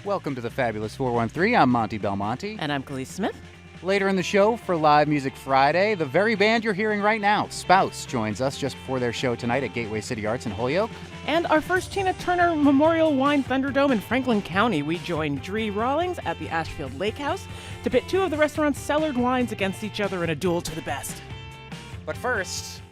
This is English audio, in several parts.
Welcome to the Fabulous 413. I'm Monty Belmonte. And I'm Khalees Smith. Later in the show for Live Music Friday, the very band you're hearing right now, Spouse, joins us just before their show tonight at Gateway City Arts in Holyoke. And our first Tina Turner Memorial Wine Thunderdome in Franklin County, we join Dre Rawlings at the Ashfield Lake House to pit two of the restaurant's cellared wines against each other in a duel to the best. But first,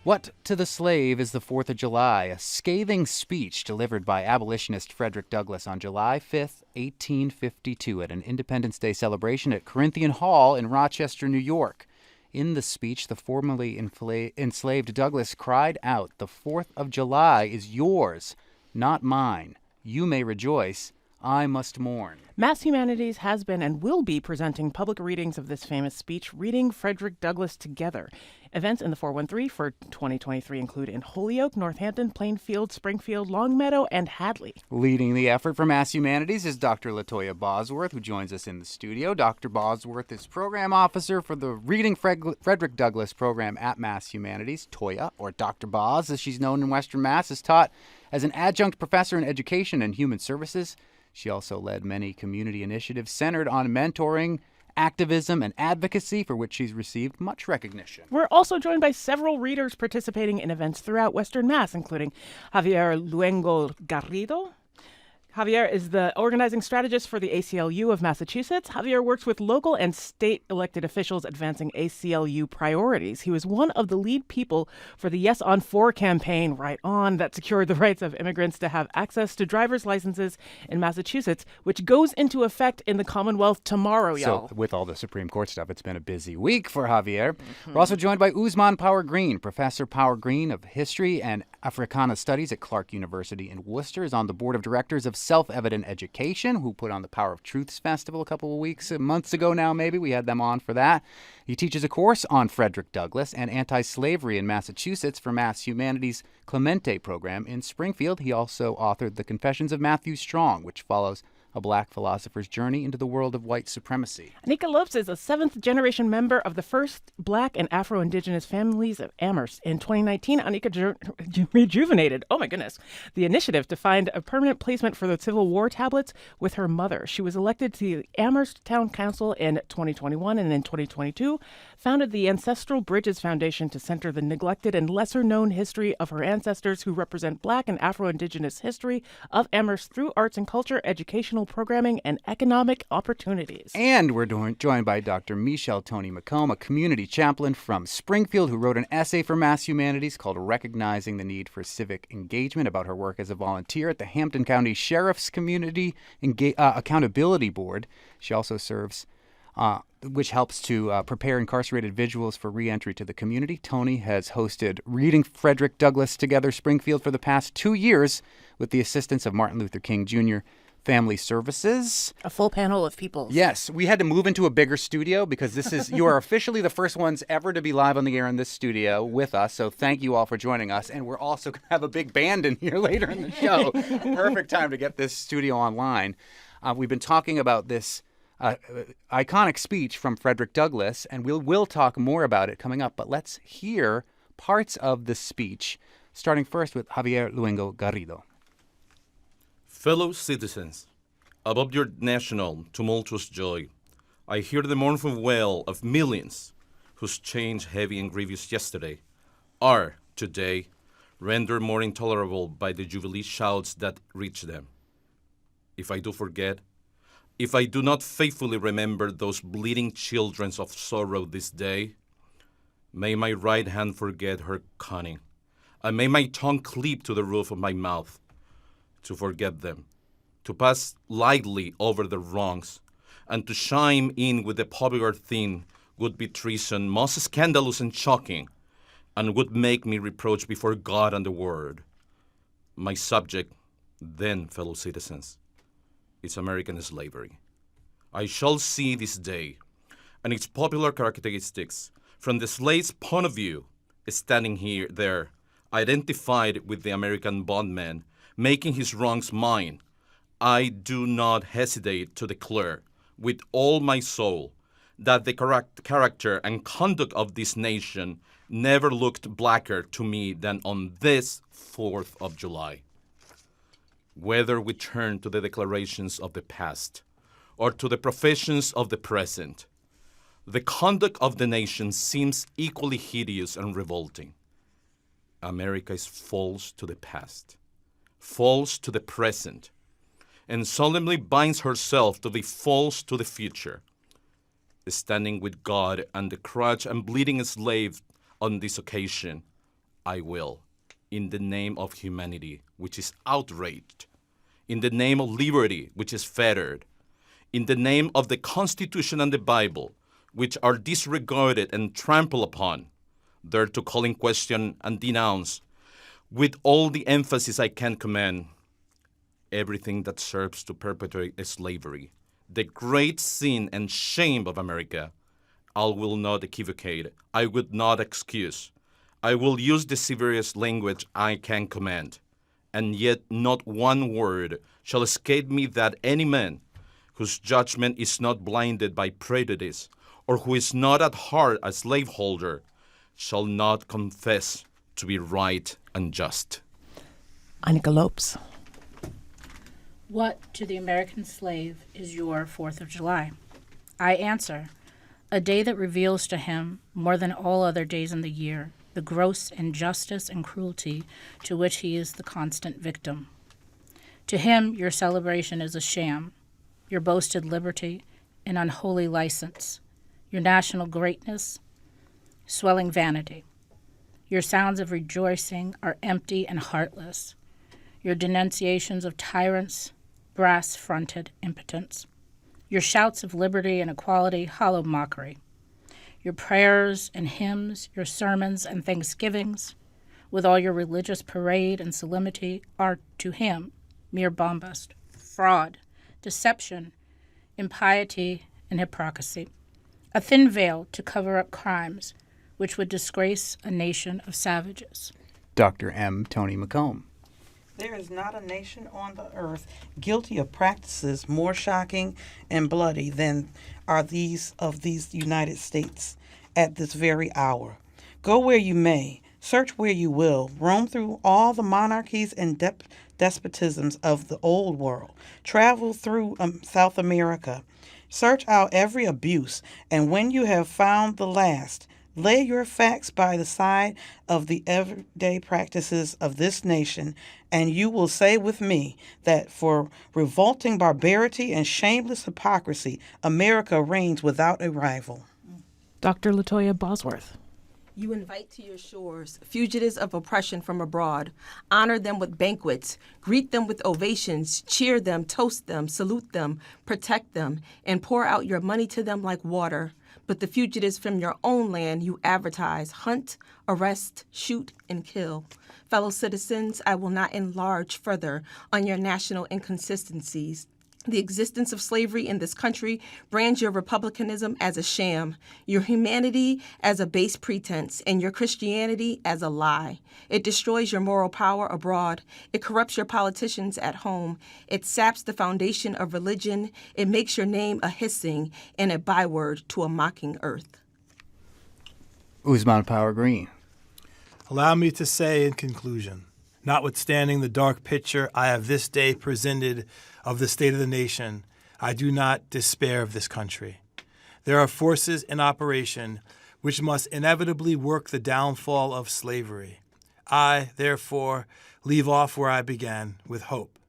what to the slave is the 4th of July? A scathing speech delivered by abolitionist Frederick Douglass on July 5th, 1852 at an Independence Day celebration at Corinthian Hall in Rochester, New York. In the speech, the formerly enslaved Douglass cried out, "The 4th of July is yours, not mine. You may rejoice. I must mourn." Mass Humanities has been and will be presenting public readings of this famous speech, Reading Frederick Douglass Together. Events in the 413 for 2023 include in Holyoke, Northampton, Plainfield, Springfield, Longmeadow, and Hadley. Leading the effort for Mass Humanities is Dr. Latoya Bosworth, who joins us in the studio. Dr. Bosworth is program officer for the Reading Frederick Douglass program at Mass Humanities. Toya, or Dr. Bos, as she's known in Western Mass, is taught as an adjunct professor in education and human services. She also led many community initiatives centered on mentoring, activism, and advocacy, for which she's received much recognition. We're also joined by several readers participating in events throughout Western Mass, including Javier Luengo-Garrido. Javier is the organizing strategist for the ACLU of Massachusetts. Javier works with local and state elected officials advancing ACLU priorities. He was one of the lead people for the Yes on 4 campaign, Right On, that secured the rights of immigrants to have access to driver's licenses in Massachusetts, which goes into effect in the Commonwealth tomorrow, y'all. So with all the Supreme Court stuff, it's been a busy week for Javier. We're also joined by Ousmane Power-Greene. Professor Power-Greene of History and Africana Studies at Clark University in Worcester is on the board of directors of Self-Evident Education, who put on the Power of Truths Festival a couple of months ago now maybe. We had them on for that. He teaches a course on Frederick Douglass and anti-slavery in Massachusetts for Mass Humanities Clemente program in Springfield. He also authored The Confessions of Matthew Strong, which follows a black philosopher's journey into the world of white supremacy. Anika Lopes is a seventh-generation member of the first black and Afro-Indigenous families of Amherst. In 2019, Anika rejuvenated, oh my goodness, the initiative to find a permanent placement for the Civil War tablets with her mother. She was elected to the Amherst Town Council in 2021 and in 2022 founded the Ancestral Bridges Foundation to center the neglected and lesser-known history of her ancestors who represent black and Afro-Indigenous history of Amherst through arts and culture, educational programming, and economic opportunities. And we're joined by Dr. Michelle Toni McComb, a community chaplain from Springfield who wrote an essay for Mass Humanities called Recognizing the Need for Civic Engagement about her work as a volunteer at the Hampton County Sheriff's Community Accountability Board. She also serves which helps to prepare incarcerated individuals for reentry to the community. Toni has hosted Reading Frederick Douglass Together Springfield for the past 2 years with the assistance of Martin Luther King Jr. Family Services. A full panel of people. Yes, we had to move into a bigger studio because you are officially the first ones ever to be live on the air in this studio with us. So thank you all for joining us. And we're also going to have a big band in here later in the show. Perfect time to get this studio online. We've been talking about this iconic speech from Frederick Douglass, and we'll talk more about it coming up. But let's hear parts of the speech, starting first with Javier Luengo-Garrido. Fellow citizens, above your national tumultuous joy, I hear the mournful wail of millions whose chains, heavy and grievous yesterday, are, today, rendered more intolerable by the jubilee shouts that reach them. If I do forget, if I do not faithfully remember those bleeding children of sorrow this day, may my right hand forget her cunning, and may my tongue cleave to the roof of my mouth, to forget them, to pass lightly over their wrongs, and to chime in with the popular theme would be treason most scandalous and shocking, and would make me reproach before God and the world. My subject, then, fellow citizens, is American slavery. I shall see this day and its popular characteristics from the slave's point of view, standing there, identified with the American bondman, making his wrongs mine. I do not hesitate to declare with all my soul that the character and conduct of this nation never looked blacker to me than on this 4th of July. whether we turn to the declarations of the past or to the professions of the present. The conduct of the nation seems equally hideous and revolting. America is false to the past, false to the present, and solemnly binds herself to be false to the future. Standing with God and the crushed and bleeding slave on this occasion, I will, in the name of humanity, which is outraged, in the name of liberty, which is fettered, in the name of the Constitution and the Bible, which are disregarded and trampled upon, dare to call in question and denounce, with all the emphasis I can command, everything that serves to perpetuate slavery, the great sin and shame of America. I will not equivocate. I would not excuse. I will use the severest language I can command, and yet not one word shall escape me that any man whose judgment is not blinded by prejudice or who is not at heart a slaveholder shall not confess to be right and just. Anika Lopes. What to the American slave is your 4th of July? I answer, a day that reveals to him, more than all other days in the year, the gross injustice and cruelty to which he is the constant victim. To him, your celebration is a sham, your boasted liberty an unholy license, your national greatness swelling vanity. Your sounds of rejoicing are empty and heartless, your denunciations of tyrants brass-fronted impotence, your shouts of liberty and equality hollow mockery, your prayers and hymns, your sermons and thanksgivings, with all your religious parade and solemnity, are to him mere bombast, fraud, deception, impiety, and hypocrisy, a thin veil to cover up crimes which would disgrace a nation of savages. Dr. M. Toni McComb. There is not a nation on the earth guilty of practices more shocking and bloody than are these of these United States at this very hour. Go where you may, search where you will, roam through all the monarchies and despotisms of the old world, travel through South America, search out every abuse, and when you have found the last, lay your facts by the side of the everyday practices of this nation, and you will say with me that for revolting barbarity and shameless hypocrisy, America reigns without a rival. Dr. Latoya Bosworth. You invite to your shores fugitives of oppression from abroad. Honor them with banquets, greet them with ovations, cheer them, toast them, salute them, protect them, and pour out your money to them like water. But the fugitives from your own land you advertise, hunt, arrest, shoot, and kill. Fellow citizens, I will not enlarge further on your national inconsistencies. The existence of slavery in this country brands your republicanism as a sham, your humanity as a base pretense, and your Christianity as a lie. It destroys your moral power abroad. It corrupts your politicians at home. It saps the foundation of religion. It makes your name a hissing and a byword to a mocking earth. Ousmane Power-Greene. Allow me to say in conclusion, notwithstanding the dark picture I have this day presented of the state of the nation, I do not despair of this country. There are forces in operation which must inevitably work the downfall of slavery. I, therefore, leave off where I began, with hope.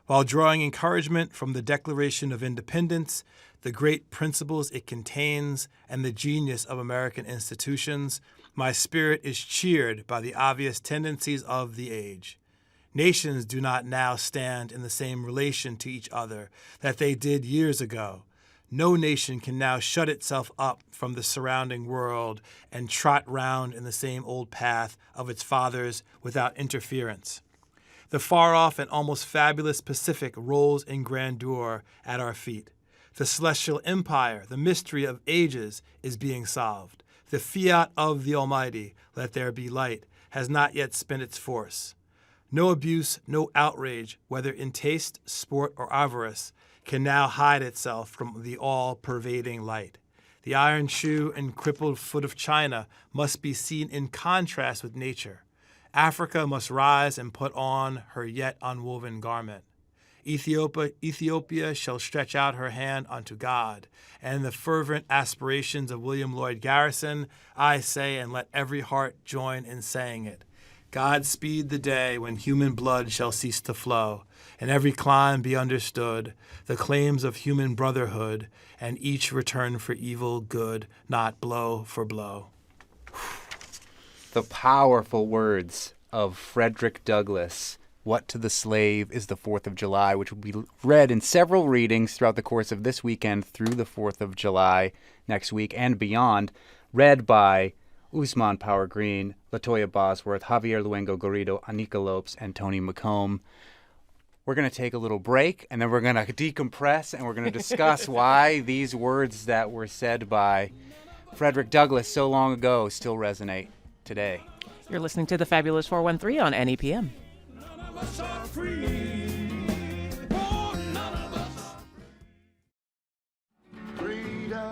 While drawing encouragement from the Declaration of Independence, the great principles it contains, and the genius of American institutions, my spirit is cheered by the obvious tendencies of the age. Nations do not now stand in the same relation to each other that they did years ago. No nation can now shut itself up from the surrounding world and trot round in the same old path of its fathers without interference. The far-off and almost fabulous Pacific rolls in grandeur at our feet. The celestial empire, the mystery of ages, is being solved. The fiat of the Almighty, let there be light, has not yet spent its force. No abuse, no outrage, whether in taste, sport, or avarice, can now hide itself from the all-pervading light. The iron shoe and crippled foot of China must be seen in contrast with nature. Africa must rise and put on her yet unwoven garment. Ethiopia shall stretch out her hand unto God. And the fervent aspirations of William Lloyd Garrison, I say, and let every heart join in saying it. God speed the day when human blood shall cease to flow, and every clime be understood, the claims of human brotherhood, and each return for evil good, not blow for blow. The powerful words of Frederick Douglass. What to the Slave is the 4th of July, which will be read in several readings throughout the course of this weekend through the 4th of July next week and beyond, read by Ousmane Power-Greene, Latoya Bosworth, Javier Luengo-Garrido, Anika Lopes, and Toni McComb. We're going to take a little break, and then we're going to decompress, and we're going to discuss why these words that were said by Frederick Douglass so long ago still resonate today. You're listening to the Fabulous 413 on NEPM.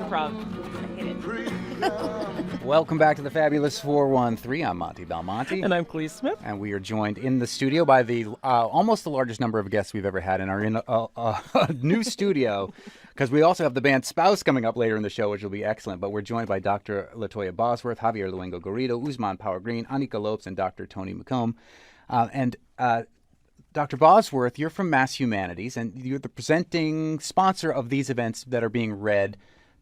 Prof. I hate it. Welcome back to the Fabulous 413. I'm Monty Belmonte. And I'm Clea Smith. And we are joined in the studio by the almost the largest number of guests we've ever had and are in a new studio because we also have the band Spouse coming up later in the show, which will be excellent. But we're joined by Dr. Latoya Bosworth, Javier Luengo-Garrido, Ousmane Power-Greene, Anika Lopes, and Dr. Toni McComb. Dr. Bosworth, you're from Mass Humanities, and you're the presenting sponsor of these events that are being read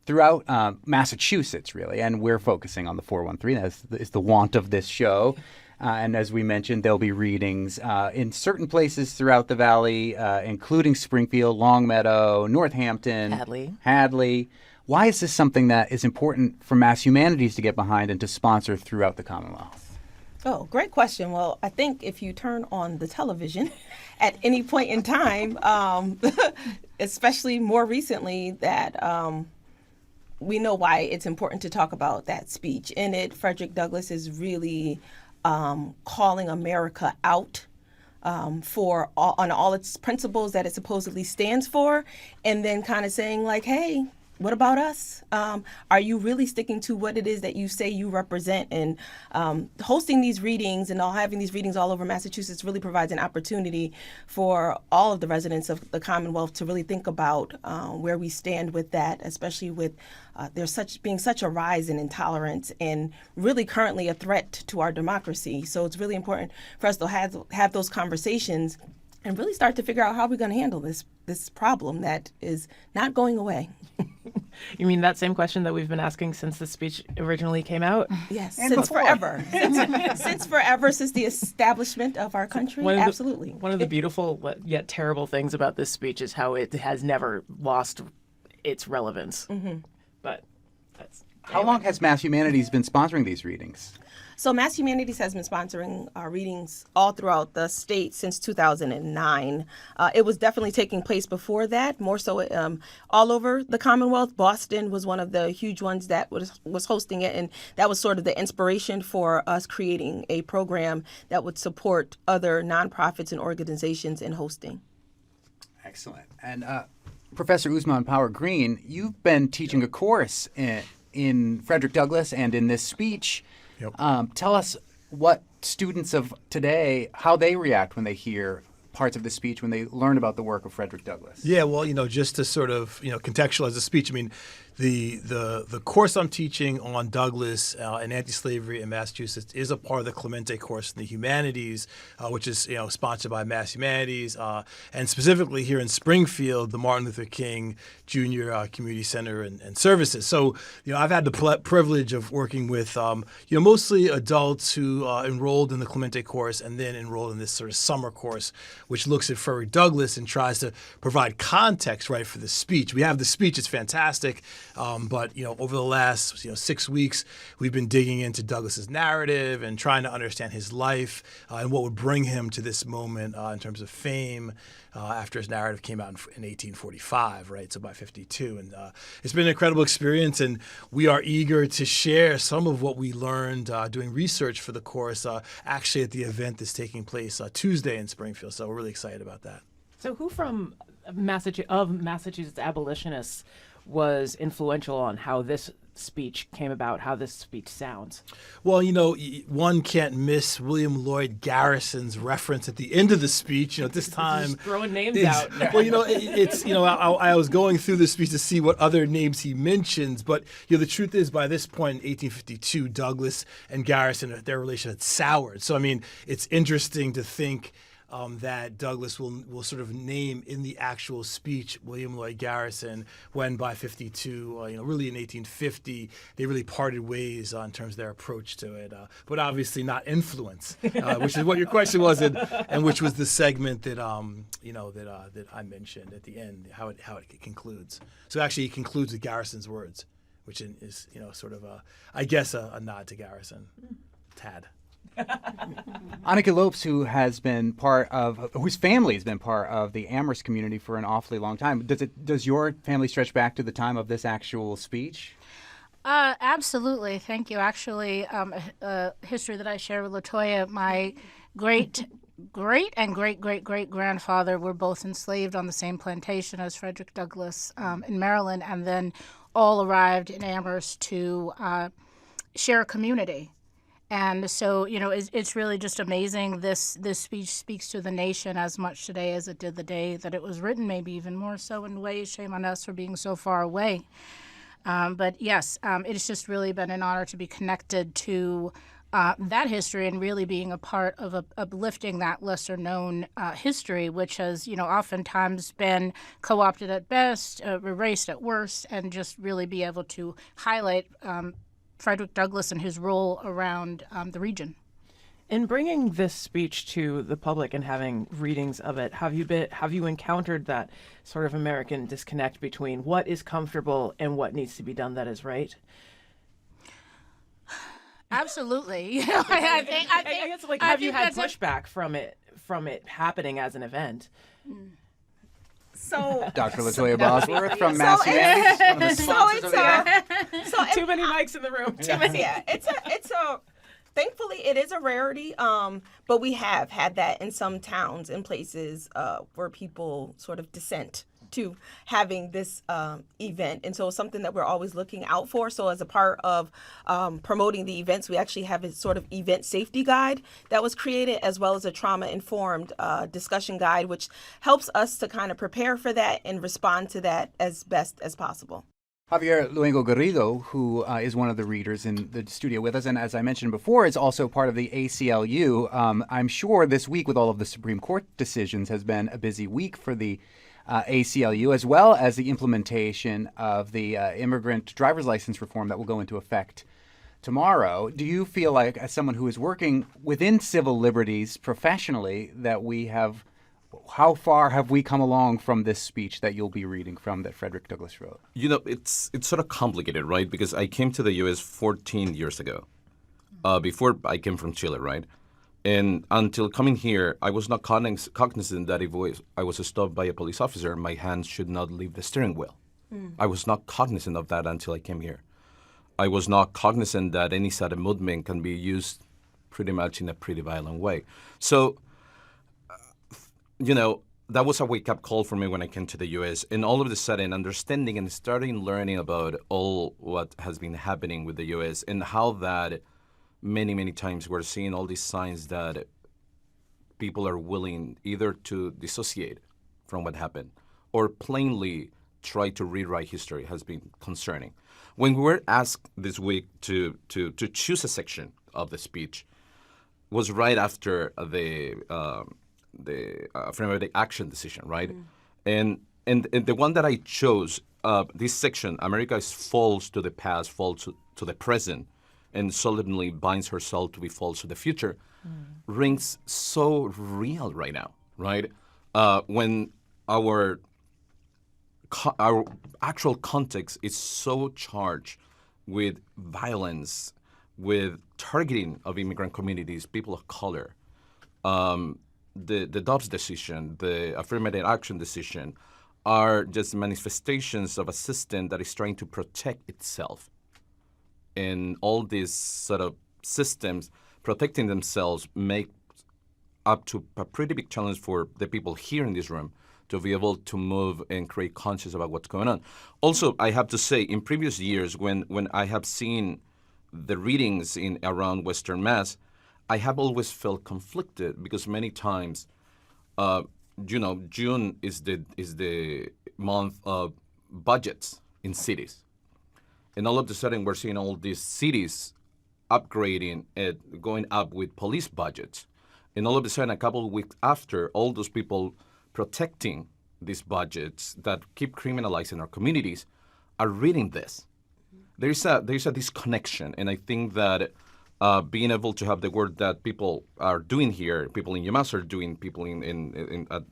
throughout Massachusetts, really, and we're focusing on the 413. That is the want of this show. And as we mentioned, there'll be readings in certain places throughout the valley, including Springfield, Longmeadow, Northampton, Hadley. Why is this something that is important for Mass Humanities to get behind and to sponsor throughout the Commonwealth? Oh, great question. Well, I think if you turn on the television at any point in time, especially more recently, that we know why it's important to talk about that speech. In it, Frederick Douglass is really calling America out on all its principles that it supposedly stands for, and then kind of saying like, hey, what about us? Are you really sticking to what it is that you say you represent? And hosting these readings and having these readings all over Massachusetts really provides an opportunity for all of the residents of the Commonwealth to really think about where we stand with that, especially with there's being such a rise in intolerance and really currently a threat to our democracy. So it's really important for us to have those conversations and really start to figure out how we're going to handle this problem that is not going away. You mean that same question that we've been asking since the speech originally came out? Yes, since forever. Since forever, since the establishment of our country, absolutely. One of the beautiful yet terrible things about this speech is how it has never lost its relevance. Mm-hmm. But how long has Mass Humanities been sponsoring these readings? So Mass Humanities has been sponsoring readings all throughout the state since 2009. It was definitely taking place before that, more so all over the Commonwealth. Boston was one of the huge ones that was hosting it, and that was sort of the inspiration for us creating a program that would support other nonprofits and organizations in hosting. Excellent. And Professor Ousmane Power-Greene, you've been teaching a course in Frederick Douglass and in this speech. Yep. Tell us what students of today, how they react when they hear parts of the speech, when they learn about the work of Frederick Douglass. Yeah, well, just to sort of, contextualize the speech, I mean, the course I'm teaching on Douglass and anti-slavery in Massachusetts is a part of the Clemente course in the humanities, which is sponsored by Mass Humanities, and specifically here in Springfield, the Martin Luther King Jr. Community Center and Services. So I've had the privilege of working with mostly adults who enrolled in the Clemente course and then enrolled in this sort of summer course, which looks at Frederick Douglass and tries to provide context right for the speech. We have the speech; it's fantastic. But over the last 6 weeks, we've been digging into Douglass's narrative and trying to understand his life and what would bring him to this moment in terms of fame after his narrative came out in 1845, right? So by 52, and it's been an incredible experience, and we are eager to share some of what we learned doing research for the course actually at the event that's taking place Tuesday in Springfield. So we're really excited about that. So who from Massachusetts abolitionists was influential on how this speech came about, how this speech sounds? Well, one can't miss William Lloyd Garrison's reference at the end of the speech. At this time, Just throwing names out. Well, I was going through the speech to see what other names he mentions, but the truth is, by this point in 1852, Douglas and Garrison, their relation had soured. So, it's interesting to think that Douglas will sort of name in the actual speech William Lloyd Garrison, when by 52, really in 1850, they really parted ways in terms of their approach to it. But obviously not influence, which is what your question was, and which was the segment that that I mentioned at the end, how it concludes. So actually, it concludes with Garrison's words, which is sort of a nod to Garrison, tad. Anika Lopes, whose family has been part of the Amherst community for an awfully long time. Does your family stretch back to the time of this actual speech? Absolutely. Thank you. Actually, history that I share with Latoya, my great and great grandfather were both enslaved on the same plantation as Frederick Douglass in Maryland, and then all arrived in Amherst to share a community. And so, it's really just amazing. This speech speaks to the nation as much today as it did the day that it was written, maybe even more so in ways. Shame on us for being so far away. But yes, it's just really been an honor to be connected to that history and really being a part of uplifting that lesser-known history, which has, oftentimes been co-opted at best, erased at worst, and just really be able to highlight Frederick Douglass and his role around the region. In bringing this speech to the public and having readings of it, have you encountered that sort of American disconnect between what is comfortable and what needs to be done that is right? Absolutely. I guess have you had pushback from it happening as an event? So, Dr. Latoya Bosworth from Mass Humanities, one of the sponsors of the act. Too many mics in the room. Yeah, it's a. Thankfully, it is a rarity, but we have had that in some towns and places where people sort of dissent to having this event. And so it's something that we're always looking out for. So as a part of promoting the events, we actually have a sort of event safety guide that was created, as well as a trauma-informed discussion guide, which helps us to kind of prepare for that and respond to that as best as possible. Javier Luengo-Garrido, who is one of the readers in the studio with us, and as I mentioned before, is also part of the ACLU. I'm sure this week, with all of the Supreme Court decisions, has been a busy week for the ACLU, as well as the implementation of the immigrant driver's license reform that will go into effect tomorrow. Do you feel like, as someone who is working within civil liberties professionally, that how far have we come along from this speech that you'll be reading from that Frederick Douglass wrote? It's sort of complicated, right? Because I came to the U.S. 14 years ago, before I came from Chile, right? And until coming here, I was not cognizant that if I was stopped by a police officer, my hands should not leave the steering wheel. I was not cognizant of that until I came here. I was not cognizant that any sudden movement can be used pretty much in a pretty violent way. So, that was a wake-up call for me when I came to the U.S. And all of a sudden, understanding and starting learning about all what has been happening with the U.S. and how that many times we're seeing all these signs that people are willing either to dissociate from what happened or plainly try to rewrite history has been concerning. When we were asked this week to choose a section of the speech, was right after the affirmative action decision, right? And the one that I chose, this section, America is false to the past, false to the present, and solemnly binds herself to be false to the future, rings so real right now, right? When our actual context is so charged with violence, with targeting of immigrant communities, people of color, the Dobbs decision, the affirmative action decision, are just manifestations of a system that is trying to protect itself. And all these sort of systems protecting themselves make up to a pretty big challenge for the people here in this room to be able to move and create conscious about what's going on. Also, I have to say, in previous years, when I have seen the readings in around Western Mass, I have always felt conflicted because many times, June is the month of budgets in cities, and all of a sudden we're seeing all these cities upgrading and going up with police budgets, and all of a sudden a couple of weeks after, all those people protecting these budgets that keep criminalizing our communities are reading this. There's a disconnection, and I think that being able to have the work that people are doing here, people in UMass are doing, people at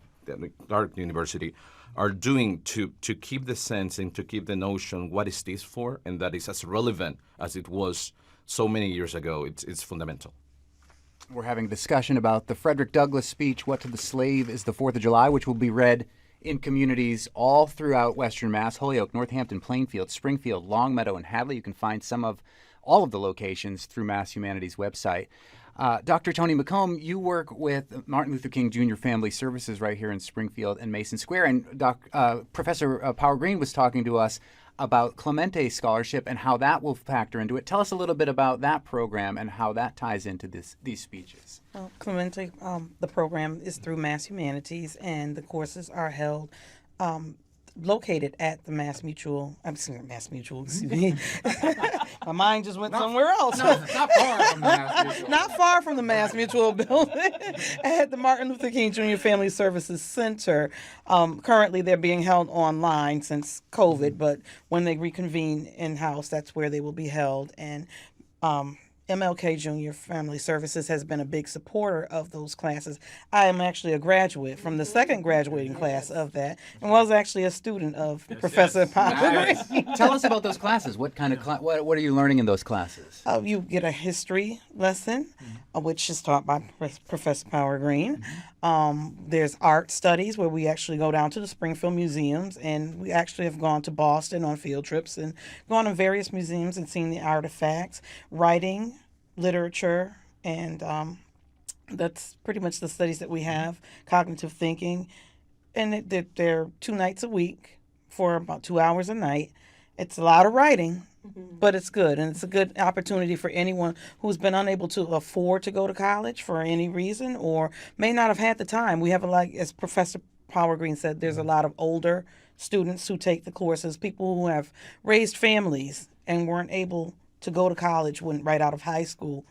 Clark University are doing to keep the sense and to keep the notion, what is this for? And that is as relevant as it was so many years ago. It's fundamental. We're having a discussion about the Frederick Douglass speech, What to the Slave is the 4th of July, which will be read in communities all throughout Western Mass, Holyoke, Northampton, Plainfield, Springfield, Longmeadow, and Hadley. You can find all of the locations through Mass Humanities' website. Dr. Toni McComb, you work with Martin Luther King Jr. Family Services right here in Springfield and Mason Square, and Professor Power-Greene was talking to us about Clemente Scholarship and how that will factor into it. Tell us a little bit about that program and how that ties into these speeches. Well, Clemente, the program is through Mass Humanities, and the courses are held located at the Mass Mutual, excuse me. My mind just went somewhere else. No, it's not far from the Mass Mutual. Not far from the Mass Mutual building at the Martin Luther King Jr. Family Services Center. Currently, they're being held online since COVID, but when they reconvene in-house, that's where they will be held. And MLK Jr. Family Services has been a big supporter of those classes. I am actually a graduate from the second graduating class of that, and was actually a student of Professor Power-Greene. Tell us about those classes. What kind of what are you learning in those classes? You get a history lesson, which is taught by Professor Power-Greene. There's art studies where we actually go down to the Springfield museums, and we actually have gone to Boston on field trips and gone to various museums and seen the artifacts. Writing, literature, and that's pretty much the studies that we have. Cognitive thinking, and they're 2 nights a week for about 2 hours a night. It's a lot of writing, but it's good, and it's a good opportunity for anyone who's been unable to afford to go to college for any reason or may not have had the time. We have as Professor Power-Greene said, there's a lot of older students who take the courses, people who have raised families and weren't able to go to college right out of high school,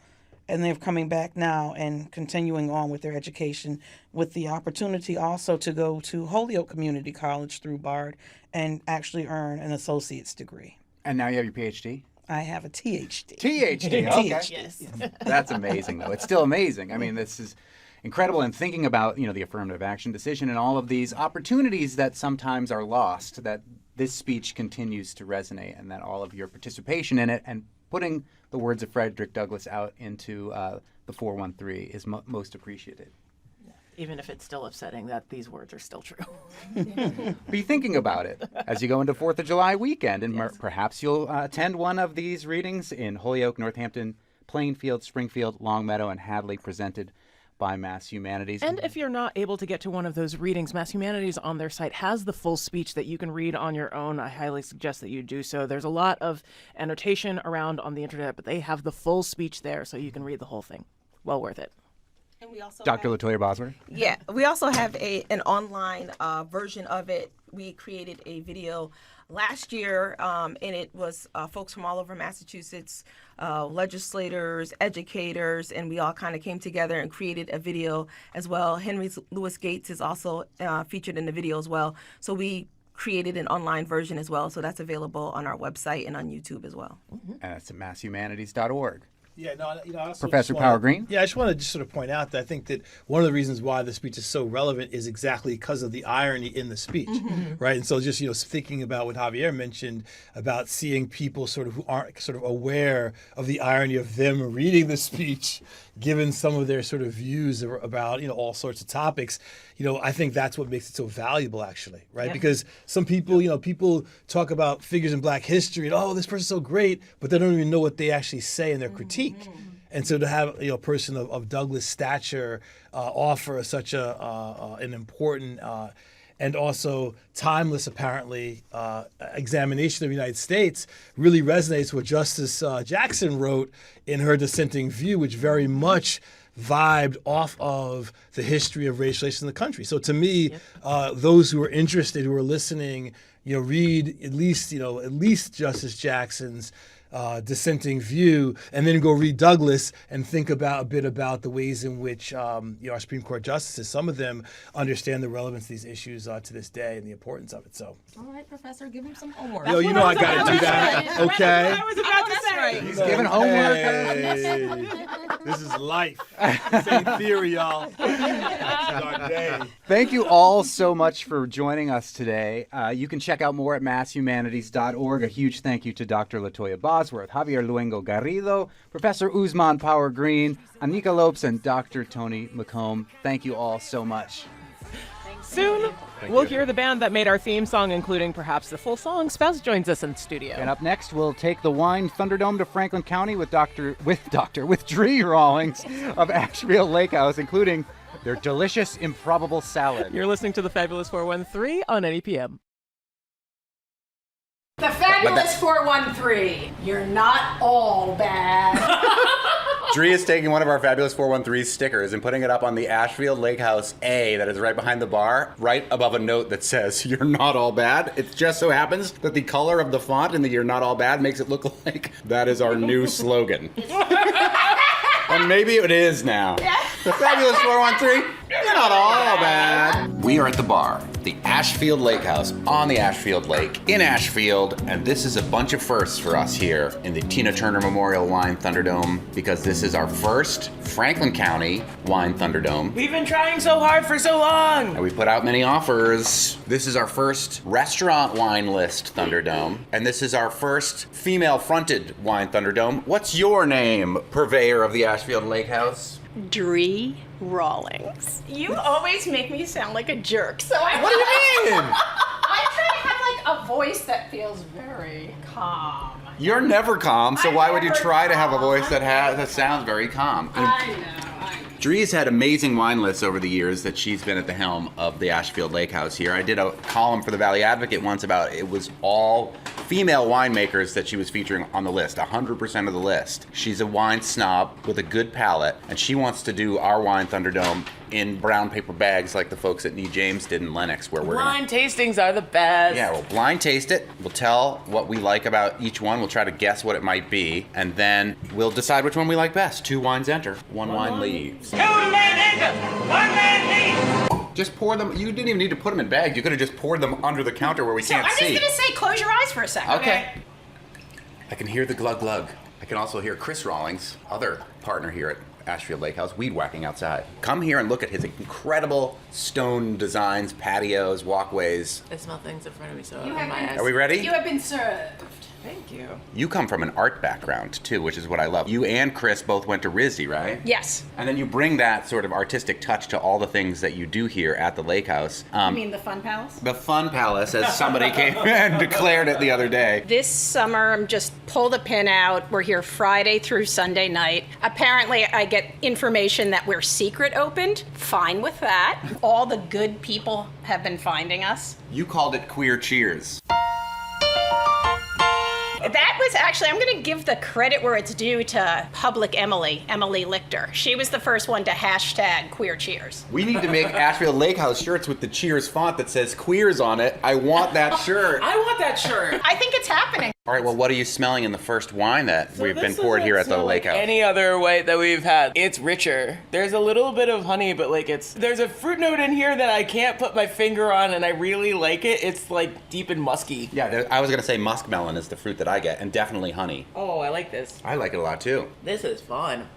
and they're coming back now and continuing on with their education with the opportunity also to go to Holyoke Community College through Bard and actually earn an associate's degree. And now you have your PhD? I have a THD. THD, okay. Yes. That's amazing, though. It's still amazing. I mean, this is incredible. And thinking about, the affirmative action decision and all of these opportunities that sometimes are lost, that this speech continues to resonate, and that all of your participation in it and putting the words of Frederick Douglass out into the 413 is most appreciated. Even if it's still upsetting that these words are still true. Be thinking about it as you go into 4th of July weekend, and perhaps you'll attend one of these readings in Holyoke, Northampton, Plainfield, Springfield, Longmeadow, and Hadley, presented by Mass Humanities. And if you're not able to get to one of those readings, Mass Humanities on their site has the full speech that you can read on your own. I highly suggest that you do so. There's a lot of annotation around on the internet, but they have the full speech there so you can read the whole thing. Well worth it. And we also Dr. Latoya Bosworth? Yeah, we also have an online version of it. We created a video last year, and it was folks from all over Massachusetts, legislators, educators, and we all kind of came together and created a video as well. Henry Louis Gates is also featured in the video as well. So we created an online version as well. So that's available on our website and on YouTube as well. And it's at masshumanities.org. Yeah, no, I also Professor Power-Greene? Yeah, I just want to sort of point out that I think that one of the reasons why the speech is so relevant is exactly because of the irony in the speech, right? And so just, thinking about what Javier mentioned about seeing people sort of who aren't sort of aware of the irony of them reading the speech, given some of their sort of views about, all sorts of topics, I think that's what makes it so valuable, actually, right? Yeah. Because some people, people talk about figures in Black history and, oh, this person's so great, but they don't even know what they actually say in their critique. And so to have a person of Douglas' stature offer such an important and also timeless, apparently, examination of the United States really resonates with what Justice Jackson wrote in her dissenting view, which very much vibed off of the history of racial relations in the country. So to me, those who are interested, who are listening, read at least Justice Jackson's dissenting view, and then go read Douglas and think about a bit about the ways in which our Supreme Court justices, some of them understand the relevance of these issues to this day and the importance of it. So, All right, Professor, give him some homework. I got to do that. Okay. I was about to say. Right. He's giving homework. Hey, this is life. This ain't theory, y'all. This is our day. Thank you all so much for joining us today. You can check out more at masshumanities.org. A huge thank you to Dr. Latoya Bosworth, Javier Luengo-Garrido, Professor Ousmane Power-Greene, Anika Lopes, and Dr. Toni McComb. Thank you all so much. Soon, we'll hear the band that made our theme song, including perhaps the full song. Spouse joins us in studio. And up next, we'll take the wine Thunderdome to Franklin County with Dre Rawlings of Ashfield Lake House, including their delicious improbable salad. You're listening to the Fabulous 413 on NEPM. The Fabulous 413. You're not all bad. Dre is taking one of our Fabulous 413 stickers and putting it up on the Ashfield Lake House A that is right behind the bar, right above a note that says, "You're not all bad." It just so happens that the color of the font in the "You're not all bad" makes it look like that is our new slogan. And maybe it is now. The Fabulous 413, you're not all bad. We are at the bar, the Ashfield Lake House on the Ashfield Lake in Ashfield, and this is a bunch of firsts for us here in the Tina Turner Memorial Wine Thunderdome, because this is our first Franklin County Wine Thunderdome. We've been trying so hard for so long. And we put out many offers. This is our first restaurant wine list Thunderdome, and this is our first female-fronted wine Thunderdome. What's your name, purveyor of the Ashfield Lake House? Dre Rawlings. You always make me sound like a jerk, so I. What do you mean? I try to have like a voice that feels very calm. You're never calm, so I'm why would you never try to have a calm. voice that sounds very calm? I know. Dree's had amazing wine lists over the years that she's been at the helm of the Ashfield Lake House here. I did a column for the Valley Advocate once about it was all female winemakers that she was featuring on the list, 100% of the list. She's a wine snob with a good palate, and she wants to do our Wine Thunderdome in brown paper bags like the folks at Nee James did in Lenox, where we're Blind tastings are the best. Yeah, we'll blind taste it. We'll tell what we like about each one. We'll try to guess what it might be, and then we'll decide which one we like best. 2 wines enter, 1 wine leaves. 2 men enter, 1 man leaves. Just pour them. You didn't even need to put them in bags. You could have just poured them under the counter where we can't I'm see. just gonna say, close your eyes for a second. Okay. I can hear the glug glug. I can also hear Chris Rawlings, other partner here at Ashfield Lake House, weed whacking outside. Come here and look at his incredible stone designs, patios, walkways. I smell things in front of me, so You my have eyes. Are we ready? You have been served. Thank you. You come from an art background too, which is what I love. You and Chris both went to RISD, right? Yes. And then you bring that sort of artistic touch to all the things that you do here at the Lake House. You mean the Fun Palace? The Fun Palace, as somebody came and declared it the other day. This summer, I'm just pull the pin out. We're here Friday through Sunday night. Apparently, I get information that we're secret opened. Fine with that. All the good people have been finding us. You called it Queer Cheers. That was actually, I'm going to give the credit where it's due to Public Emily Lichter. She was the first one to hashtag Queer Cheers. We need to make Ashfield Lake House shirts with the Cheers font that says Queers on it. I want that shirt. I want that shirt. I think it's happening. All right, well, what are you smelling in the first wine that we've been poured here at the Lake House? Any other white that we've had, it's richer. There's a little bit of honey, but there's a fruit note in here that I can't put my finger on, and I really like it. It's like deep and musky. Yeah, I was gonna say muskmelon is the fruit that I get, and definitely honey. Oh, I like this. I like it a lot too. This is fun.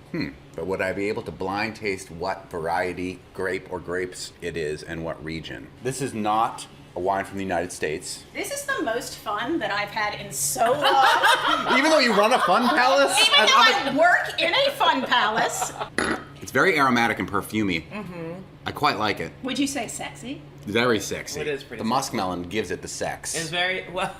But would I be able to blind taste what variety, grape or grapes it is and what region? This is not a wine from the United States. This is the most fun that I've had in so long. Even though you run a Fun Palace? Even though I work in a Fun Palace. It's very aromatic and perfumey. I quite like it. Would you say sexy? Very sexy. It is pretty The muskmelon gives it the sex. It's very, well,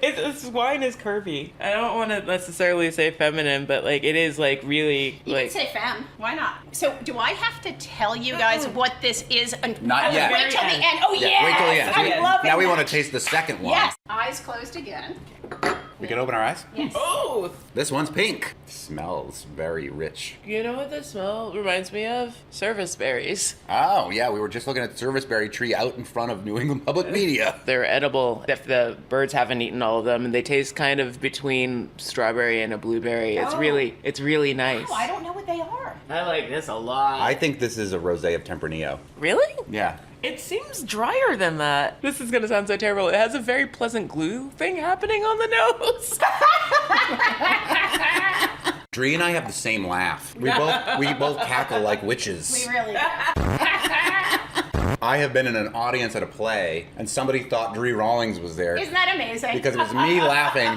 this wine is curvy. I don't want to necessarily say feminine, but like it is like really You like. can say femme. Why not? So, do I have to tell you guys what this is? Not yet. Wait till the End. end. Oh, Yeah, yes! wait till the end. I'm loving Now we that. want to taste the second one. Yes. Eyes closed again. We can open our eyes? Yes. Oh, This one's pink. Smells very rich. you know what the smell reminds me of? Service berries. Oh, yeah, we were just looking at the serviceberry tree out in front of New England Public Media. They're edible if the birds haven't eaten all of them, and they taste kind of between strawberry and a blueberry. It's really nice. Oh, I don't know what they are. I like this a lot. I think this is a rosé of Tempranillo. Really? Yeah. It seems drier than that. This is gonna sound so terrible. It has a very pleasant glue thing happening on the nose. Dre and I have the same laugh. We both cackle like witches. We really I have been in an audience at a play, and somebody thought Dre Rawlings was there Isn't that amazing? because it was me laughing.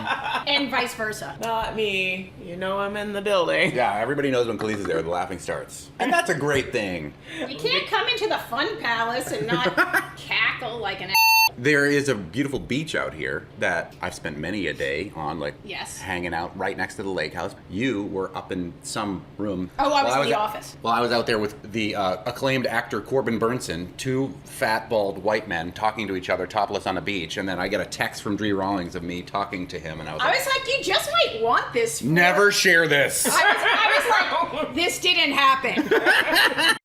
And vice versa. Not me. You know I'm in the building. Yeah, everybody knows when Khalees is there, the laughing starts. And that's a great thing. You can't come into the fun palace and not cackle like an There is a beautiful beach out here that I've spent many a day on, like Yes. hanging out right next to the lake house. You were up in some room. Oh, I was while in the out- office. Well, I was out there with the acclaimed actor Corbin Burnson, two fat, bald white men talking to each other topless on a beach, and then I get a text from Dre Rawlings of me talking to him, and I was I like, was like, you just might want this. never share this. I was like, this didn't happen.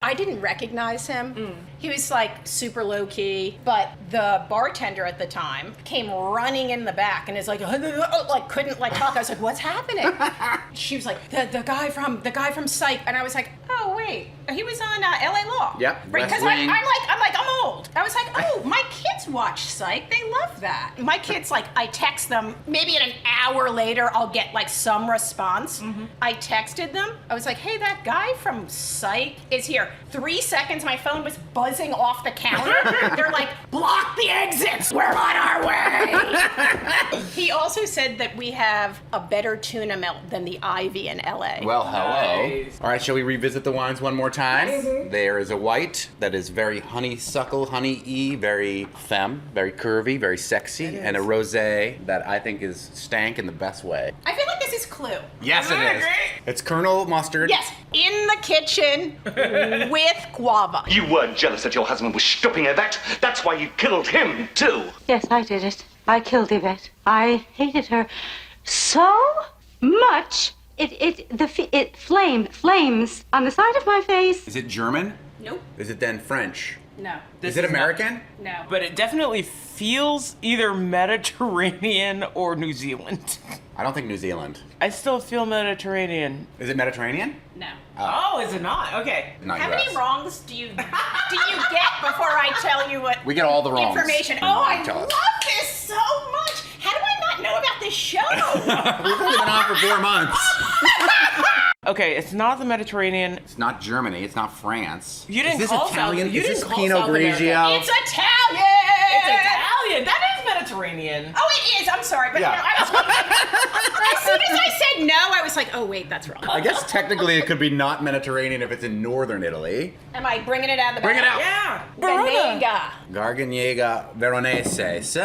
I didn't recognize him. He was like super low key, but the bartender at the time came running in the back and is like couldn't like talk. I was like, what's happening? She was like, the guy from Psych, and I was like, oh wait, he was on LA Law. Yep, Right, because West Wing. I'm old. I was like, oh, my kids watch Psych. They love that. My kids, like, I text them. Maybe an hour later, I'll get like some response. I texted them. I was like, hey, that guy from Psych is here. 3 seconds, my phone was buzzing off the counter. They're like, block the exits. We're on our way. He also said that we have a better tuna melt than the Ivy in LA. Well, hello. Nice. All right, shall we revisit the wines one more time? There is a white that is very honeysuckle, honey-y, very femme, very curvy, very sexy, and a rosé that I think is stank in the best way. I feel like this is Clue. Yes, it is. It's Colonel Mustard. Yes, in the kitchen with guava. You weren't jealous that your husband was stopping Yvette. That's why you killed him, too. Yes, I did it. I killed Yvette. I hated her so much. It flames on the side of my face. Is it German? Nope. Is it then French? No. Is it American? No. But it definitely feels either Mediterranean or New Zealand. I don't think New Zealand. I still feel Mediterranean. Is it Mediterranean? No. Oh, is it not? Okay. Not How US. many wrongs do you get before I tell you what We get all the wrongs. information? when Oh, you I tell love us. this so much. How do I not know about this show? We've only been on for 4 months. Okay, it's not the Mediterranean. It's not Germany. It's not France. You didn't Is this call Italian? South- you Is this didn't call Pinot South America. Grigio? It's Italian. It's Italian. That is Mediterranean. Oh, it is. I'm sorry, but Yeah. you know, I was, as soon as I said no, I was like, oh wait, that's wrong. I guess technically it could be not Mediterranean if it's in northern Italy. Am I bringing it out of the Bring it bag? out. Yeah. Venega. Garganega Veronese. So,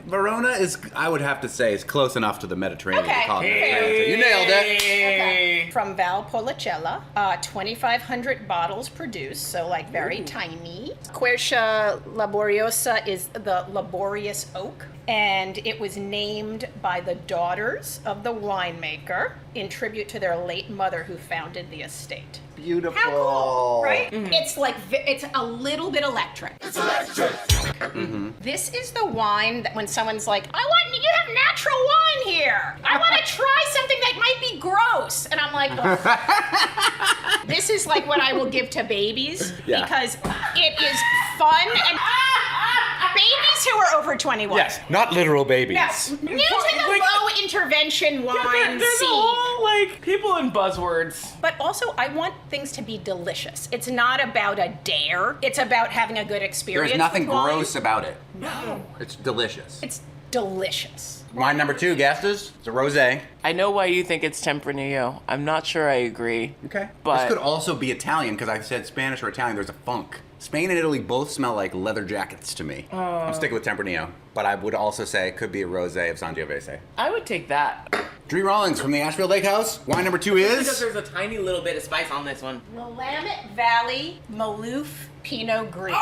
Verona is, I would have to say, is close enough to the Mediterranean. Okay. to call it Mediterranean. So you nailed it. Okay. From Valpolicella, 2,500 bottles produced, so like very tiny. Quercia laboriosa is the laborious oak, and it was named by the daughters of the winemaker in tribute to their late mother who founded the estate. Beautiful. How cool, right? It's like, it's a little bit electric. It's electric. This is the wine that when someone's like, you have natural wine here. I want to try something that might be gross. And I'm like, ugh. This is like what I will give to babies because it is fun and babies who are over 21. Yes, not literal babies. Yes. New to the low intervention wine There's a scene. whole, like, people in buzzwords. But also, I want things to be delicious. It's not about a dare. It's about having a good experience. There's nothing with wine. gross about it. No. It's delicious. It's delicious. Wine number 2, guesses? It's a rosé. I know why you think it's Tempranillo. I'm not sure I agree. Okay. But this could also be Italian because I said Spanish or Italian. There's a funk. Spain and Italy both smell like leather jackets to me. I'm sticking with Tempranillo, but I would also say it could be a rosé of Sangiovese. I would take that. Dre Rawlings from the Ashfield Lake House. Wine number 2 is? Because there's a tiny little bit of spice on this one. Willamette Valley Maloof Pinot Gris.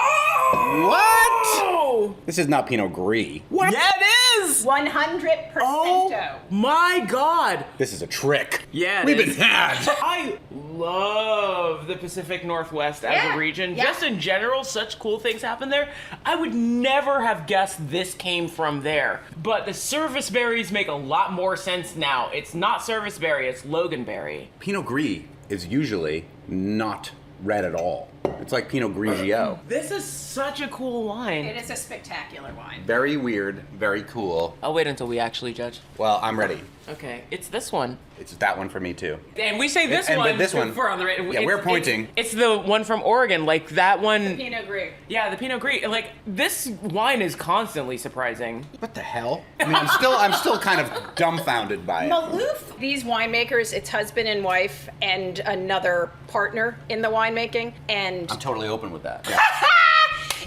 What? This is not Pinot Gris. What? Yeah, it is! 100%. Oh my god! This is a trick. Yeah, We've been had. I love the Pacific Northwest as a region. Yeah. Just in general, such cool things happen there. I would never have guessed this came from there. But the service berries make a lot more sense now. It's not serviceberry, it's loganberry. Pinot Gris is usually not red at all. It's like Pinot Grigio. This is such a cool wine. It is a spectacular wine. Very weird, very cool. I'll wait until we actually judge. Well, I'm ready. Okay, it's this one. It's that one for me too. And we say this And one. this one. For on the Yeah, we're pointing. It's the one from Oregon, like that one. Pinot Gris. Yeah, the Pinot Gris. Like this wine is constantly surprising. What the hell? I mean, I'm still kind of dumbfounded by it. Maloof, these winemakers, it's husband and wife and another partner in the winemaking, and I'm totally open with that. Yeah.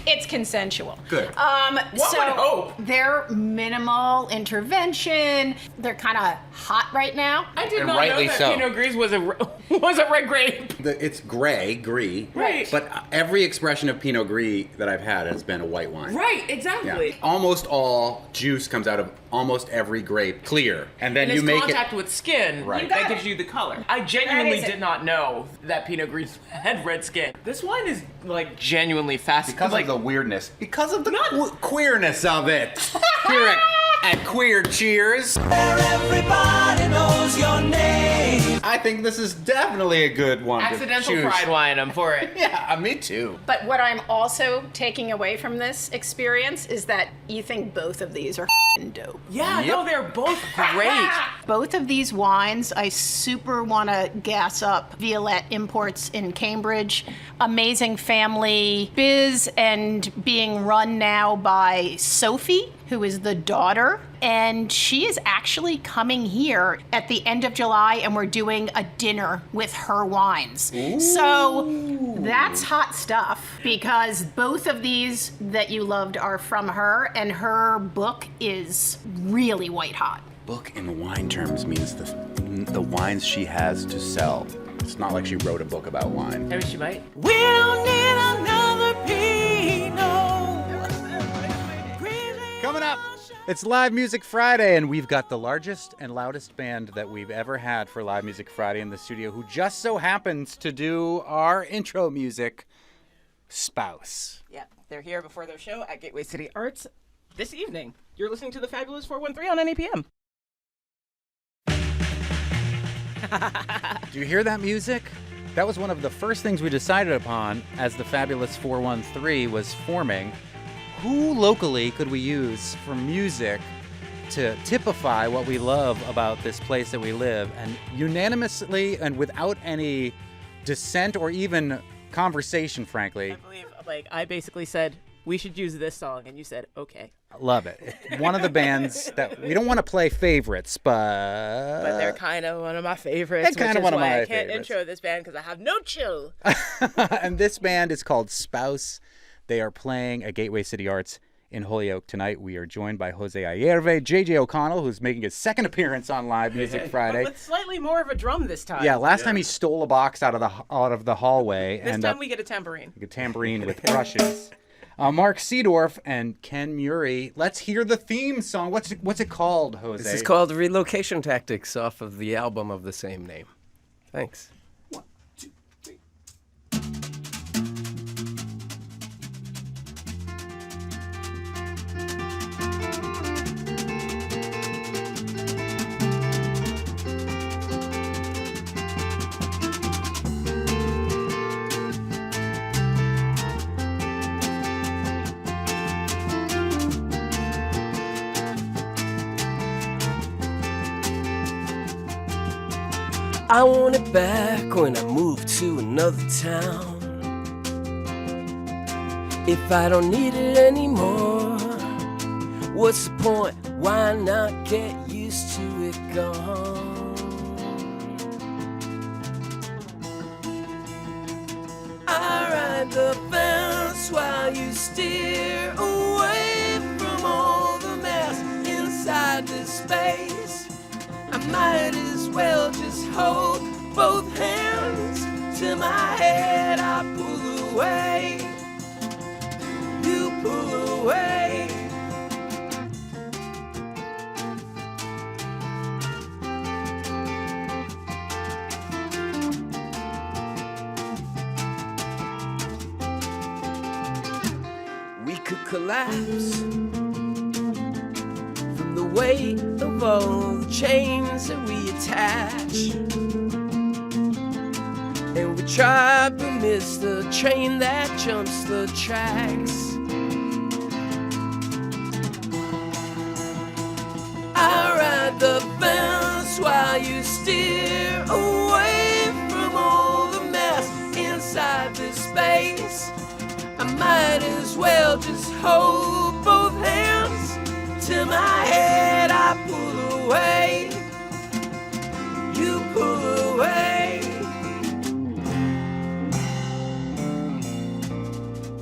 it's consensual. Good. One would hope. They're minimal intervention. They're kind of hot right now. I did And not know rightly that so. Pinot Gris was a red grape. It's gris. Right. But every expression of Pinot Gris that I've had has been a white wine. Right, Yeah. exactly. Almost all juice comes out of almost every grape clear. And then And you it's make contact with skin Right. that gives you the color. I genuinely That is it. did not know that Pinot Gris had red skin. This wine is like genuinely fascinating. Because like, of the weirdness. Because of the queerness of it. Here at Queer Cheers. Everybody knows your name. I think this is definitely a good one accidental to choose. pride wine, I'm for it. Yeah, me too. But what I'm also taking away from this experience is that you think both of these are f***ing dope. Yeah, no, they're both great. Both of these wines, I super want to gas up. Violette Imports in Cambridge. Amazing family biz and being run now by Sophie, who is the daughter. And she is actually coming here at the end of July, and we're doing a dinner with her wines. Ooh. So that's hot stuff, because both of these that you loved are from her, and her book is really white hot. Book in wine terms means the wines she has to sell. It's not like she wrote a book about wine. Maybe she might. We'll need another Pinot. Coming up, it's Live Music Friday, and we've got the largest and loudest band that we've ever had for Live Music Friday in the studio, who just so happens to do our intro music, Spouse. Yeah, they're here before their show at Gateway City Arts this evening. You're listening to the Fabulous 413 on NAPM. Do you hear that music? That was one of the first things we decided upon as the Fabulous 413 was forming. Who locally could we use for music to typify what we love about this place that we live? And unanimously and without any dissent or even conversation, frankly. I believe, I basically said, we should use this song, and you said, okay. Love it. It's one of the bands that we don't want to play favorites, but they're kind of one of my favorites. They're kind of one of my I can't favorites. intro this band because I have no chill. And this band is called Spouse. They are playing at Gateway City Arts in Holyoke tonight. We are joined by Jose Ayerve, JJ O'Connell, who's making his second appearance on Live Music Friday. With slightly more of a drum this time. Yeah, last time he stole a box out of the hallway. This and time we get a tambourine. a tambourine with brushes. Mark Seedorf and Ken Murray. Let's hear the theme song. What's it called, Jose? This is called Relocation Tactics off of the album of the same name. Thanks. I want it back when I move to another town. If I don't need it anymore, what's the point? Why not get used to it gone? I ride the fence fence while you steer away from all the mess inside this space. I might as well just hold both hands to my head. I pull away, you pull away. We could collapse from the weight of all the chains that we attach, and we try to miss the train that jumps the tracks. I ride the fence while you steer away from all the mess inside this space. I might as well just hold both hands to my head. I pull away, you pull away.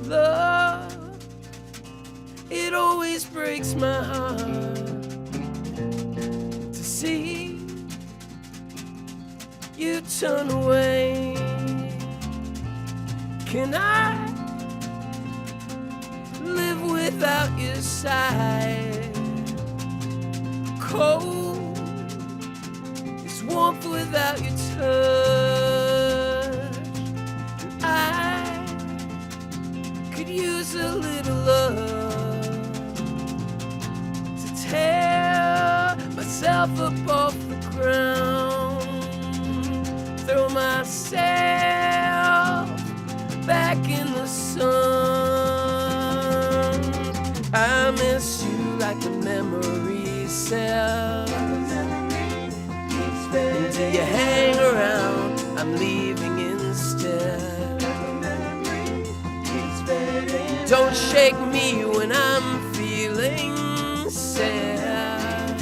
Love, it always breaks my heart to see you turn away. Can I live without your side? Cold is warmth without your touch. And I could use a little love to tear myself up off the ground, throw myself back in the sun. I miss you like the memory cells. And do you hang around? I'm leaving instead. Don't shake me when I'm feeling sad.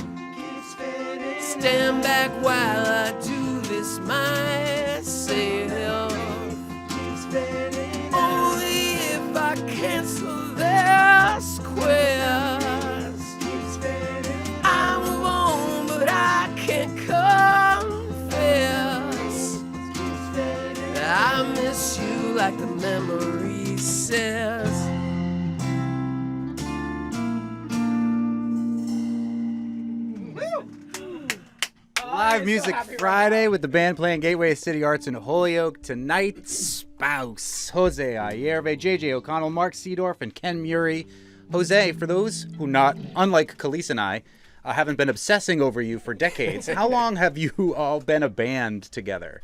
Stand back while I do this myself. Only if I cancel their squares, I move on, but I can't confess. I miss you like the memory says. Live Music Friday with the band playing Gateway City Arts in Holyoke tonight. Spouse, Jose Ayerve, JJ O'Connell, Mark Seedorf, and Ken Murray. Jose, for those who not, unlike Khalees and I, haven't been obsessing over you for decades, how long have you all been a band together?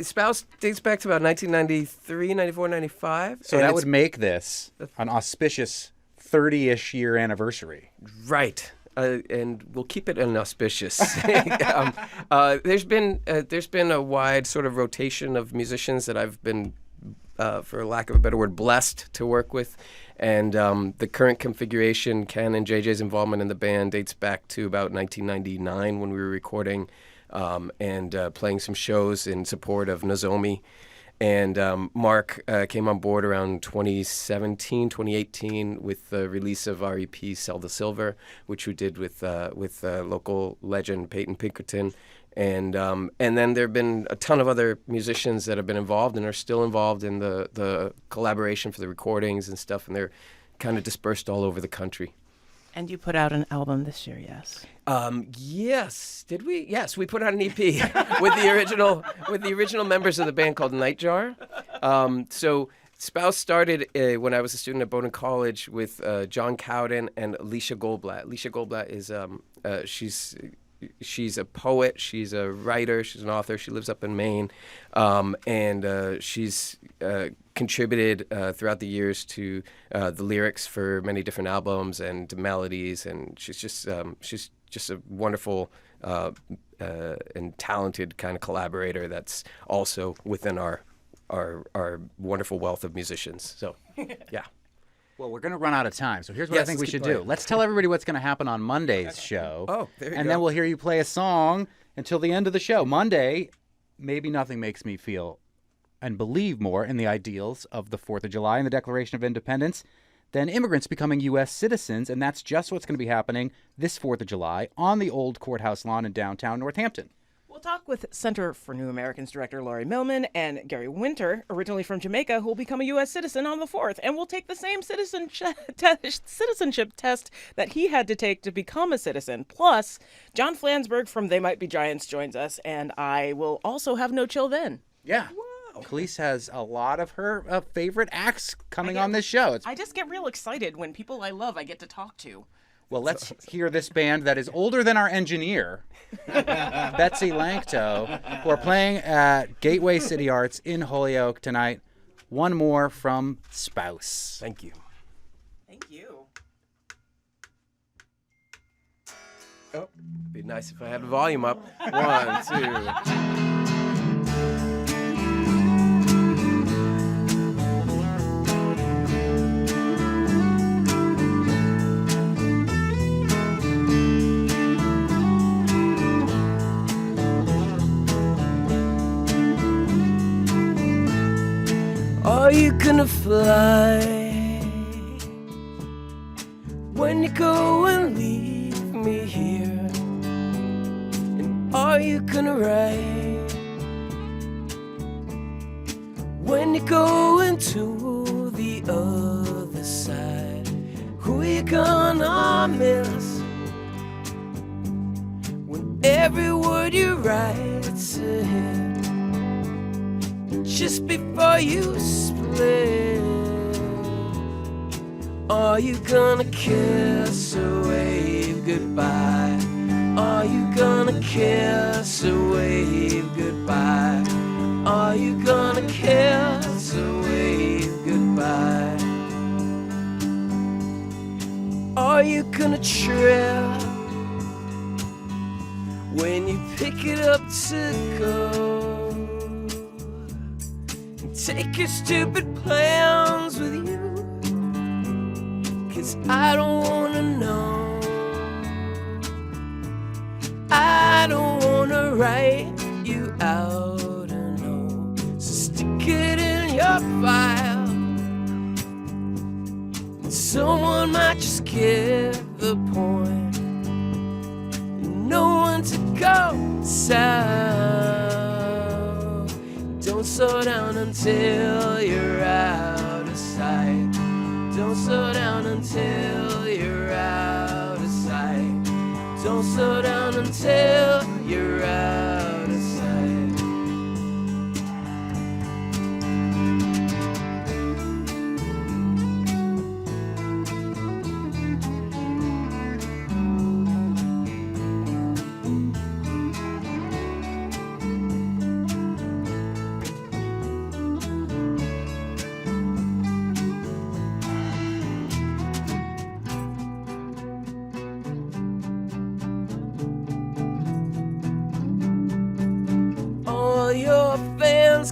Spouse dates back to about 1993, 94, 95. So that would make this an auspicious 30-ish year anniversary. Right. And we'll keep it inauspicious. There's been a wide sort of rotation of musicians that I've been, for lack of a better word, blessed to work with. And the current configuration, Ken and JJ's involvement in the band dates back to about 1999 when we were recording and playing some shows in support of Nozomi. And Mark came on board around 2017, 2018 with the release of our EP, Sell the Silver, which we did with local legend Peyton Pinkerton. And then there have been a ton of other musicians that have been involved and are still involved in the collaboration for the recordings and stuff, and they're kind of dispersed all over the country. And you put out an album this year, yes? Yes. Did we? Yes, we put out an EP with the original members of the band called Nightjar. So Spouse started when I was a student at Bowdoin College with John Cowden and Alicia Goldblatt. Alicia Goldblatt is she's a poet, she's a writer, she's an author. She lives up in Maine, and she's contributed throughout the years to the lyrics for many different albums and melodies, and she's just a wonderful and talented kind of collaborator that's also within our wonderful wealth of musicians. So, yeah. Well, we're going to run out of time, so here's what I think we should do. Let's tell everybody what's going to happen on Monday's show. Oh, there you go. And then we'll hear you play a song until the end of the show. Monday, Maybe Nothing Makes Me Feel and believe more in the ideals of the 4th of July and the Declaration of Independence than immigrants becoming U.S. citizens, and that's just what's going to be happening this 4th of July on the old courthouse lawn in downtown Northampton. We'll talk with Center for New Americans Director Laurie Millman and Gary Winter, originally from Jamaica, who will become a U.S. citizen on the 4th. And we'll take the same citizenship test that he had to take to become a citizen. Plus, John Flansburgh from They Might Be Giants joins us, and I will also have No Chill Then. Yeah. Wow. Khalees has a lot of her favorite acts coming on this show. I just get real excited when people I love I get to talk to. Well, let's hear this band that is older than our engineer, Betsy Lankto, who are playing at Gateway City Arts in Holyoke tonight. One more from Spouse. Thank you. Thank you. Oh, be nice if I had the volume up. 1, 2. Are you gonna fly when you go and leave me here? And are you gonna ride when you go into the other side? Who you gonna miss when every word you write's a hit? Just before you split, are you gonna kiss or wave goodbye? Are you gonna kiss or wave goodbye? Are you gonna kiss or wave goodbye? Are you gonna trip when you pick it up to go? Take your stupid plans with you, 'cause I don't wanna know. I don't wanna write you out and know. So stick it in your file. Someone might just get the point. No one to go south. Don't slow down until you're out of sight. Don't slow down until you're out of sight. Don't slow down until you're out of sight.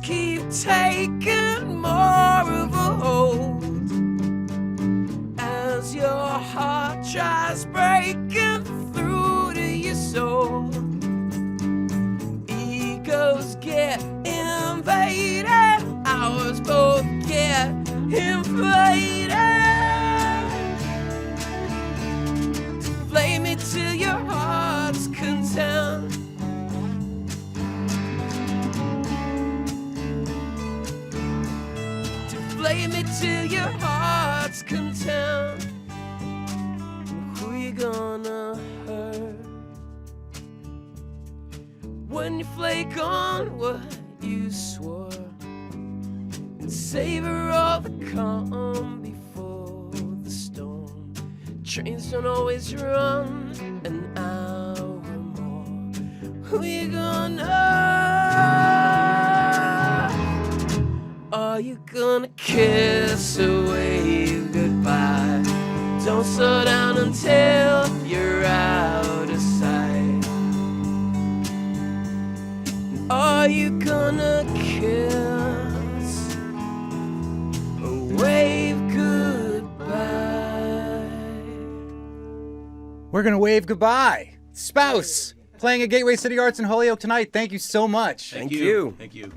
Keep taking more of a hold as your heart tries breaking through to your soul. Egos get invaded, ours both get inflated. Flame it till your heart's content. Flame it till your heart's content. Who you gonna hurt when you flake on what you swore and savor all the calm before the storm? Trains don't always run an hour more. Who you gonna? Are you gonna kiss or wave goodbye? Don't slow down until you're out of sight. Are you gonna kiss or wave goodbye? We're going to wave goodbye. Spouse, playing at Gateway City Arts in Holyoke tonight. Thank you so much. Thank you. Thank you.